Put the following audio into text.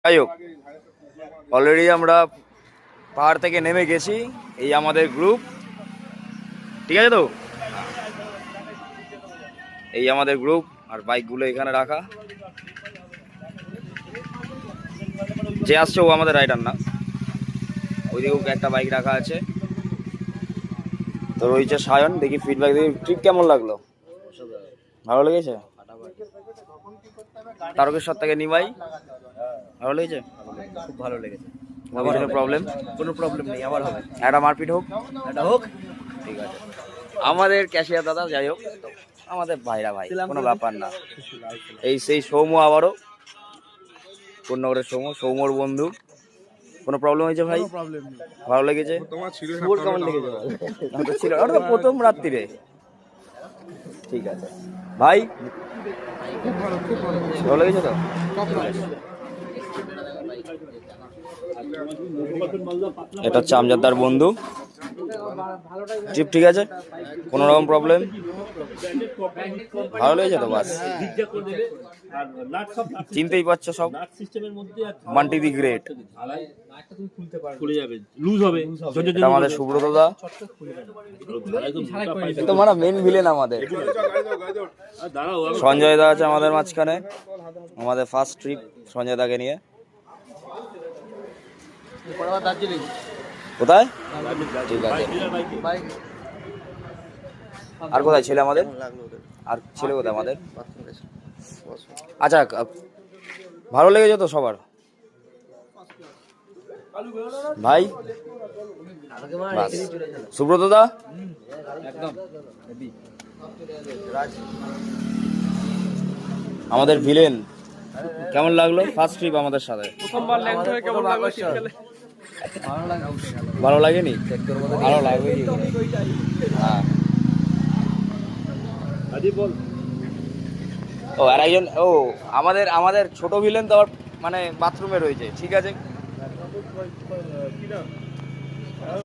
যাই হোক, অলরেডি আমরা পাহাড় থেকে নেমে গেছি। এই আমাদের গ্রুপ, ঠিক আছে তো? এই আমাদের গ্রুপ, আর বাইকগুলো এখানে রাখা। যে আসছে ও আমাদের রাইডার না, ওইদিকেও একটা বাইক রাখা আছে। তো রয়েছে সায়ন, দেখি ফিডব্যাক দেখি। ট্রিপ কেমন লাগলো? ভালো লেগেছে? তারকেশ্বর থেকে নিমাই ভালো লেগেছে? খুব ভালো লেগেছে। কোনো প্রবলেম? কোনো প্রবলেম নেই, আবার হবে। একটা মারপিট হোক, এটা হোক। ঠিক আছে। আমাদের ক্যাশিয়ার দাদা, যাই হোক, আমাদের ভাইরা ভাই, কোনো ব্যাপার না। এই সেই সৌম্য, আবারও পূর্ণগরের সৌম্যর বন্ধু। কোনো প্রবলেম হয়েছে ভাই? ভালো লেগেছে? কেমন লেগেছে? ছিল ওটা তো প্রথম রাত্রিরে। ঠিক আছে ভাই, ভালো লেগেছে তো? এটা হচ্ছে আমজাদার বন্ধু। ট্রিপ ঠিক আছে? কোনো রকম প্রবলেম? ভালো লেগেছে তো? বাস, চিনতেই পারছো সব। Monty the great. আমাদের সুব্রত দা, তোমার মেন ভিলেন আমাদের। সঞ্জয় দা আছে আমাদের মাঝখানে, আমাদের ফার্স্ট ট্রিপ সঞ্জয় দাকে নিয়ে। কোথায়? ঠিক আছে। আর কোথায় ছেলে আমাদের? আর ছেলে কোথায় আমাদের? আচ্ছা, ভালো লেগেছে তো সবার ভাই? সুব্রত দা, আমাদের ভিলেন, কেমন লাগলো ফার্স্ট ট্রিপ আমাদের সাথে? ভালো লাগেনি? ভালো লাগবে। হ্যাঁ, ও আর একজন, ও আমাদের ছোট ভিলেন তো, মানে বাথরুমে রয়েছে। ঠিক আছে।